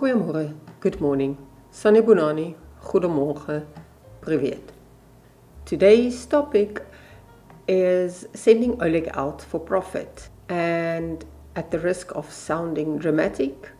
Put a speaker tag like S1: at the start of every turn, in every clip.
S1: Goeiemorgen, good morning, Sunny Bunani, goedemorgen, privet. Today's topic is sending Oleg out for profit, and at the risk of sounding dramatic,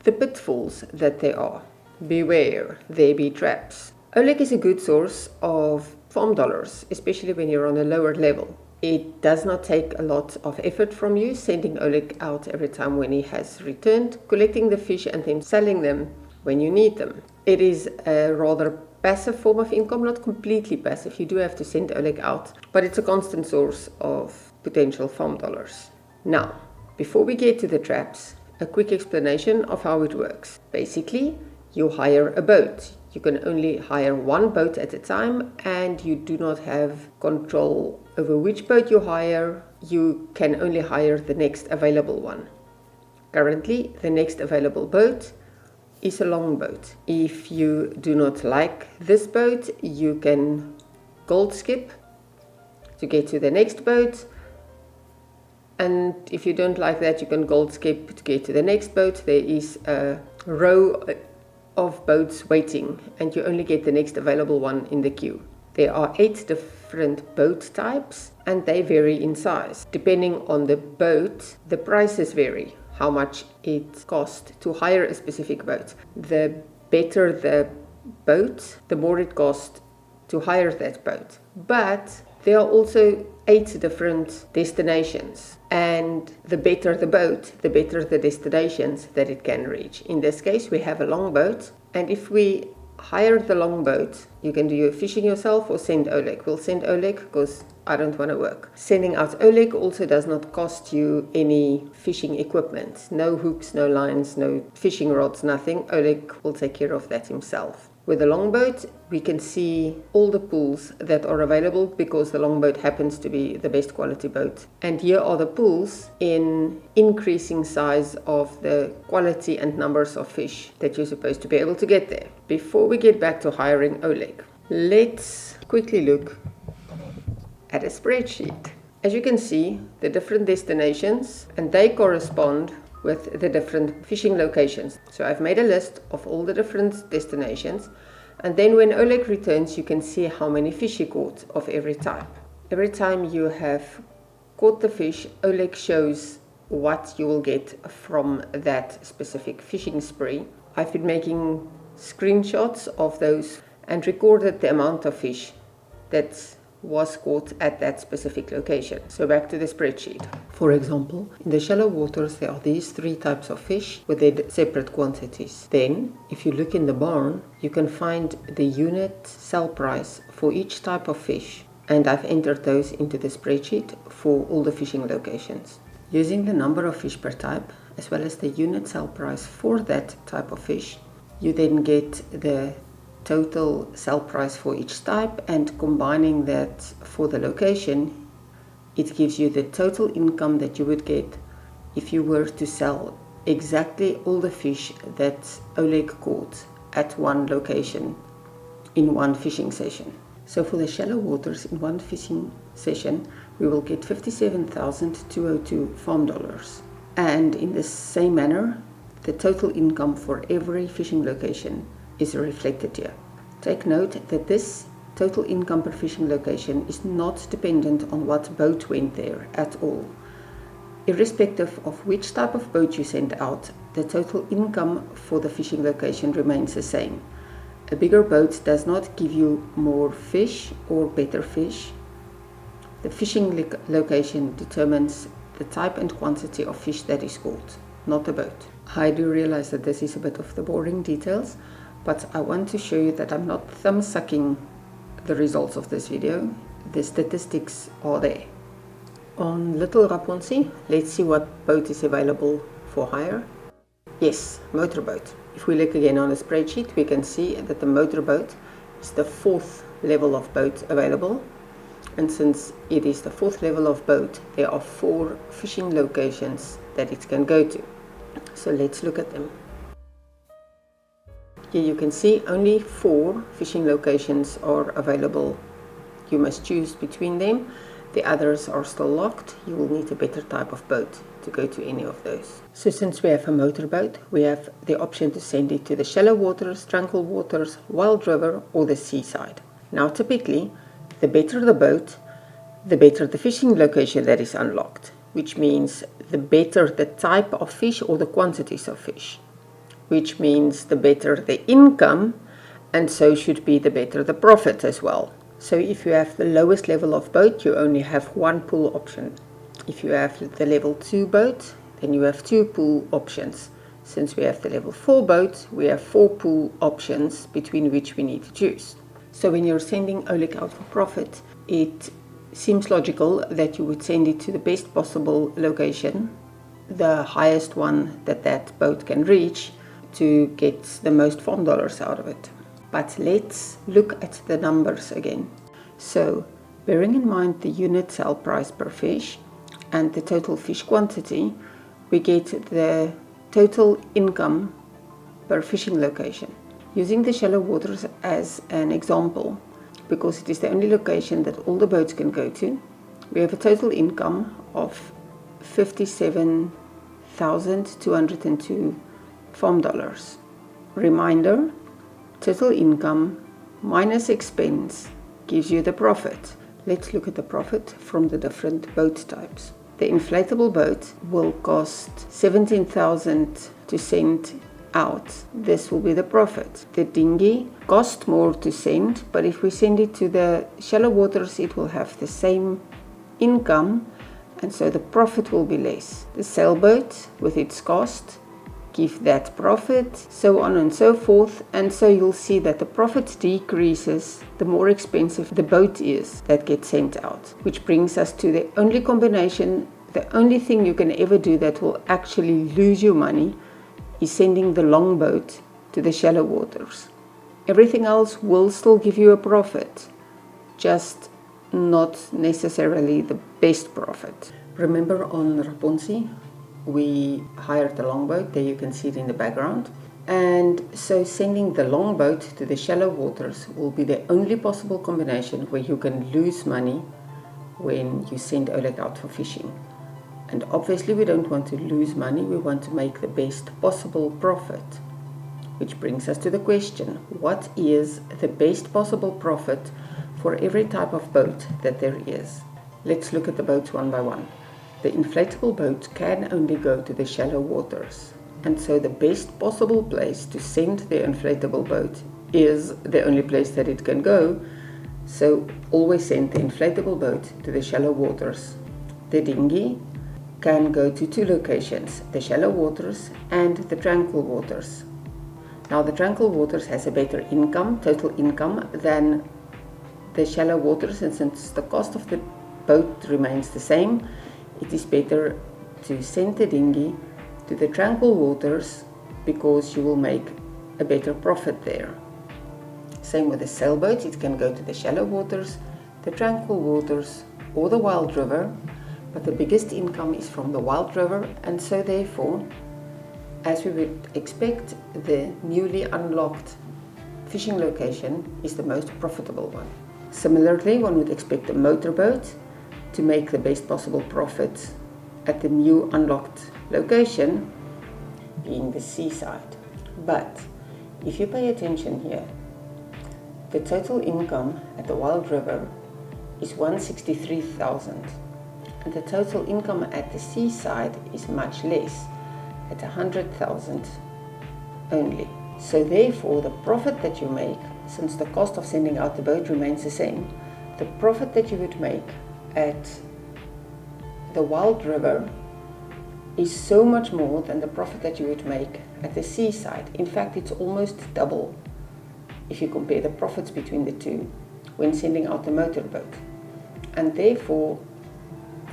S1: the pitfalls that there are. Beware, there be traps. Oleg is a good source of farm dollars, especially when you're on a lower level. It does not take a lot of effort from you sending Oleg out every time when he has returned, collecting the fish and then selling them when you need them. It is a rather passive form of income, not completely passive. You do have to send Oleg out, but it's a constant source of potential farm dollars. Now, before we get to the traps, a quick explanation of how it works. Basically, you hire a boat. You can only hire one boat at a time, and you do not have control over which boat you hire. You can only hire the next available one. Currently, the next available boat is a longboat. If you do not like this boat, you can gold skip to get to the next boat. And if you don't like that, you can gold skip to get to the next boat. There is a row of boats waiting, and you only get the next available one in the queue. There are 8 different boat types, and they vary in size. Depending on the boat, the prices vary, how much it costs to hire a specific boat. The better the boat, the more it costs to hire that boat. But there are also 8 different destinations, and the better the boat, the better the destinations that it can reach. In this case, we have a longboat, and if we hire the longboat, you can do your fishing yourself or send Oleg. We'll send Oleg because I don't want to work. Sending out Oleg also does not cost you any fishing equipment. No hooks, no lines, no fishing rods, nothing. Oleg will take care of that himself. With the longboat, we can see all the pools that are available because the longboat happens to be the best quality boat. And here are the pools in increasing size of the quality and numbers of fish that you're supposed to be able to get there. Before we get back to hiring Oleg, let's quickly look at a spreadsheet. As you can see, the different destinations, and they correspond with the different fishing locations. So I've made a list of all the different destinations, and then when Oleg returns, you can see how many fish he caught of every type. Every time you have caught the fish, Oleg shows what you will get from that specific fishing spree. I've been making screenshots of those and recorded the amount of fish that was caught at that specific location. So back to the spreadsheet. For example, in the shallow waters, there are these 3 types of fish with their separate quantities. Then, if you look in the barn, you can find the unit sell price for each type of fish. And I've entered those into the spreadsheet for all the fishing locations. Using the number of fish per type, as well as the unit sell price for that type of fish, you then get the total sell price for each type, and combining that for the location, it gives you the total income that you would get if you were to sell exactly all the fish that Oleg caught at one location in one fishing session. So for the shallow waters in one fishing session, we will get 57,202 farm dollars. And in the same manner, the total income for every fishing location is reflected here. Take note that this total income per fishing location is not dependent on what boat went there at all. Irrespective of which type of boat you send out, the total income for the fishing location remains the same. A bigger boat does not give you more fish or better fish. The fishing location determines the type and quantity of fish that is caught, not the boat. I do realize that this is a bit of the boring details, but I want to show you that I'm not thumb-sucking the results of this video. The statistics are there. On Little Raponsi, let's see what boat is available for hire. Yes, motorboat. If we look again on the spreadsheet, we can see that the motorboat is the 4th level of boat available. And since it is the 4th level of boat, there are 4 fishing locations that it can go to. So let's look at them. Here you can see only 4 fishing locations are available. You must choose between them. The others are still locked. You will need a better type of boat to go to any of those. So since we have a motorboat, we have the option to send it to the shallow waters, tranquil waters, wild river, or the seaside. Now typically, the better the boat, the better the fishing location that is unlocked, which means the better the type of fish or the quantities of fish, which means the better the income, and so should be the better the profit as well. So if you have the lowest level of boat, you only have one pool option. If you have the level 2 boat, then you have 2 pool options. Since we have the level 4 boat, we have 4 pool options between which we need to choose. So when you're sending Oleg out for profit, it seems logical that you would send it to the best possible location, the highest one that that boat can reach, to get the most farm dollars out of it. But let's look at the numbers again. So, bearing in mind the unit sale price per fish and the total fish quantity, we get the total income per fishing location. Using the shallow waters as an example, because it is the only location that all the boats can go to, we have a total income of $57,202 farm dollars. Reminder, total income minus expense gives you the profit. Let's look at the profit from the different boat types. The inflatable boat will cost $17,000 to send out. This will be the profit. The dinghy cost more to send, but if we send it to the shallow waters, it will have the same income, and so the profit will be less. The sailboat with its cost give that profit, so on and so forth, and so you'll see that the profit decreases the more expensive the boat is that gets sent out, which brings us to the only combination, the only thing you can ever do that will actually lose you money is sending the long boat to the shallow waters. Everything else will still give you a profit, just not necessarily the best profit. Remember on Rapunzel, we hired the longboat, there you can see it in the background, and so sending the longboat to the shallow waters will be the only possible combination where you can lose money when you send Oleg out for fishing. And obviously we don't want to lose money, we want to make the best possible profit. Which brings us to the question, what is the best possible profit for every type of boat that there is? Let's look at the boats one by one. The inflatable boat can only go to the shallow waters, and so the best possible place to send the inflatable boat is the only place that it can go, so always send the inflatable boat to the shallow waters. The dinghy can go to 2 locations, the shallow waters and the tranquil waters. Now the tranquil waters has a better income, total income, than the shallow waters, and since the cost of the boat remains the same, it is better to send the dinghy to the tranquil waters because you will make a better profit there. Same with the sailboat, it can go to the shallow waters, the tranquil waters, or the wild river, but the biggest income is from the wild river, and so therefore, as we would expect, the newly unlocked fishing location is the most profitable one. Similarly, one would expect a motorboat to make the best possible profit at the new unlocked location, being the seaside. But if you pay attention here, the total income at the wild river is $163,000, and the total income at the seaside is much less, at $100,000 only. So therefore, the profit that you make, since the cost of sending out the boat remains the same, the profit that you would make at the wild river is so much more than the profit that you would make at the seaside. In fact, it's almost double if you compare the profits between the two when sending out the motorboat. And therefore,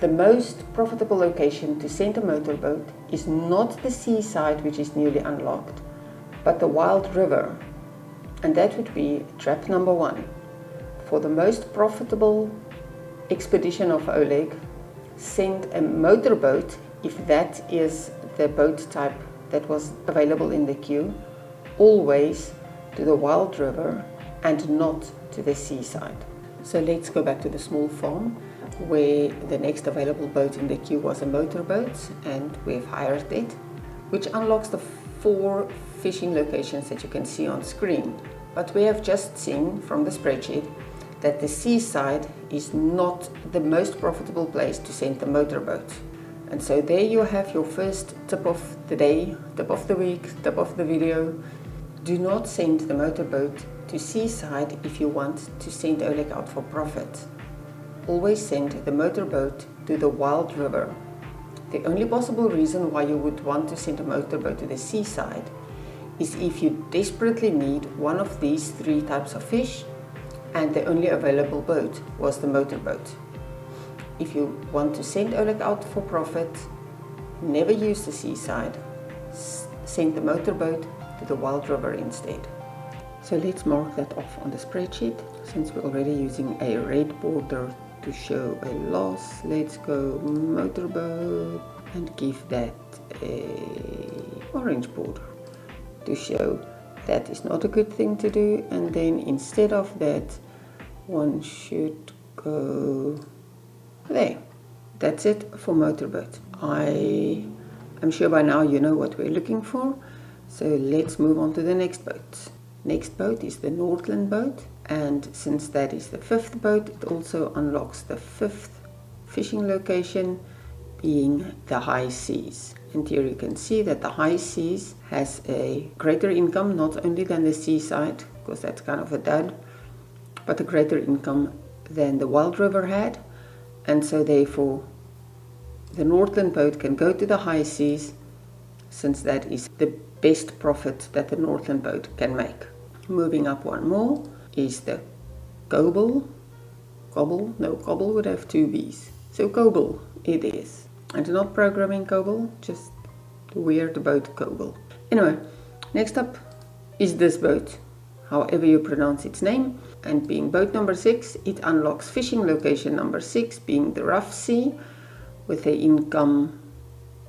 S1: the most profitable location to send a motorboat is not the seaside, which is newly unlocked, but the wild river. And that would be trap number 1. For the most profitable expedition of Oleg, send a motorboat, if that is the boat type that was available in the queue, always to the wild river and not to the seaside. So let's go back to the small farm. where the next available boat in the queue was a motorboat, and we've hired it, which unlocks the 4 fishing locations that you can see on screen. But we have just seen from the spreadsheet that the seaside is not the most profitable place to send the motorboat. And so there you have your first tip of the day, tip of the week, tip of the video. Do not send the motorboat to seaside if you want to send Oleg out for profit. Always send the motorboat to the wild river. The only possible reason why you would want to send a motorboat to the seaside is if you desperately need one of these 3 types of fish and the only available boat was the motorboat. If you want to send Oleg out for profit, never use the seaside. Send the motorboat to the wild river instead. So let's mark that off on the spreadsheet. Since we're already using a red border to show a loss, let's go motorboat and give that a orange border to show that is not a good thing to do. And then instead of that, one should go there. That's it for motorboat. I'm sure by now you know what we're looking for. So let's move on to the next boat. Next boat is the Northland boat, and since that is the 5th boat, it also unlocks the 5th fishing location, being the high seas. And here you can see that the high seas has a greater income not only than the seaside, because that's kind of a dud, but a greater income than the wild river had. And so therefore the Northland boat can go to the high seas, since that is the best profit that the Northland boat can make. Moving up one more is the Cobble. Cobble would have 2 B's. So Cobble it is. And not programming Cobble, just the weird boat Cobble. Anyway, next up is this boat, however you pronounce its name. And being boat number 6, it unlocks fishing location number 6, being the rough sea, with an income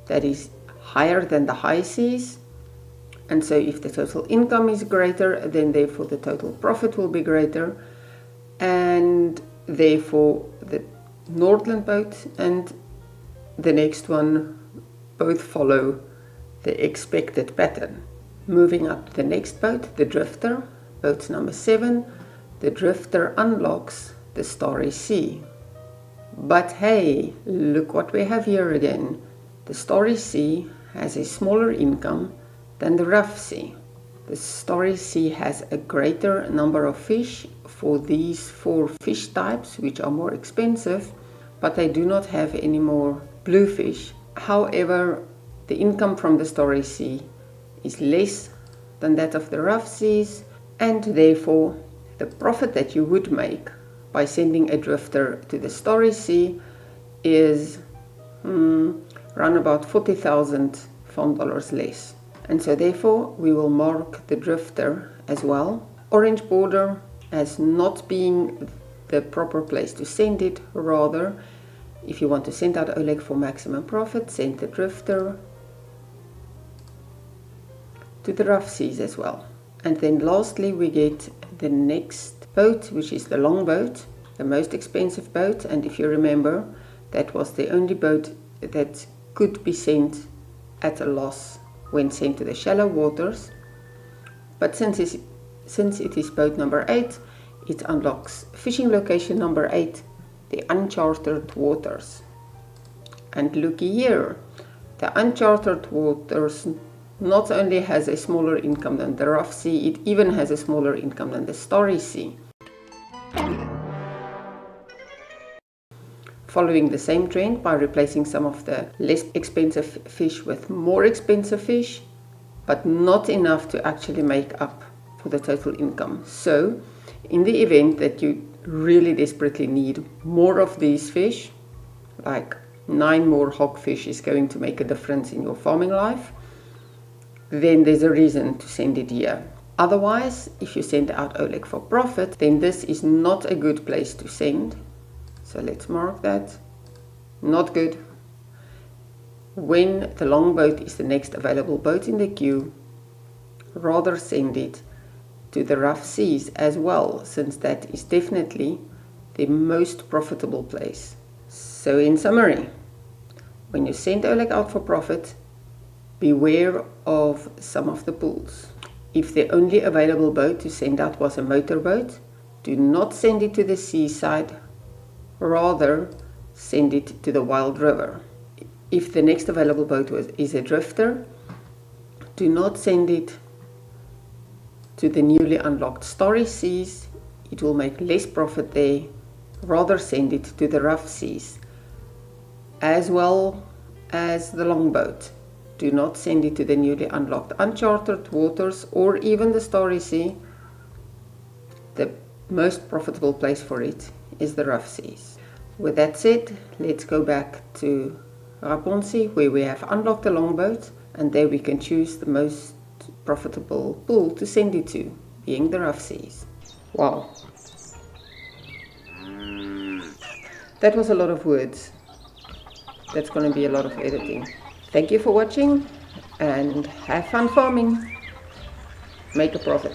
S1: that is higher than the high seas. And so if the total income is greater, then therefore the total profit will be greater, and therefore the Northland boat and the next one both follow the expected pattern. Moving up to the next boat, the Drifter, boat number 7, the Drifter unlocks the Starry Sea. But hey, look what we have here again. The Starry Sea has a smaller income than the rough sea. The Starry Sea has a greater number of fish for these 4 fish types, which are more expensive, but they do not have any more bluefish. However, the income from the Starry Sea is less than that of the rough seas, and therefore the profit that you would make by sending a drifter to the Starry Sea is around about 40,000 farm dollars less. And so therefore we will mark the drifter as well. Orange border as not being the proper place to send it. Rather, if you want to send out Oleg for maximum profit, send the drifter to the rough seas as well. And then lastly we get the next boat, which is the long boat, the most expensive boat. And if you remember, that was the only boat that could be sent at a loss when sent to the shallow waters. But since it is boat number 8, it unlocks fishing location number 8, the uncharted waters. And looky here, the uncharted waters not only has a smaller income than the rough sea, it even has a smaller income than the Starry Sea. Following the same trend by replacing some of the less expensive fish with more expensive fish, but not enough to actually make up for the total income. So in the event that you really desperately need more of these fish, like 9 more hogfish is going to make a difference in your farming life, then there's a reason to send it here. Otherwise, if you send out Oleg for profit, then this is not a good place to send. So let's mark that. Not good. When the longboat is the next available boat in the queue, rather send it to the rough seas as well, since that is definitely the most profitable place So in summary, when you send Oleg out for profit, beware of some of the pools. If the only available boat to send out was a motorboat, do not send it to the seaside, rather send it to the wild river. If the next available boat is a drifter, do not send it to the newly unlocked starry seas. It will make less profit there. Rather send it to the rough seas, as well as the longboat. Do not send it to the newly unlocked uncharted waters or even the starry sea. The most profitable place for it is the rough seas. With that said, let's go back to Raponsi, where we have unlocked the longboat, and there we can choose the most profitable pool to send it to, being the rough seas. Wow. That was a lot of words. That's going to be a lot of editing. Thank you for watching and have fun farming. Make a profit.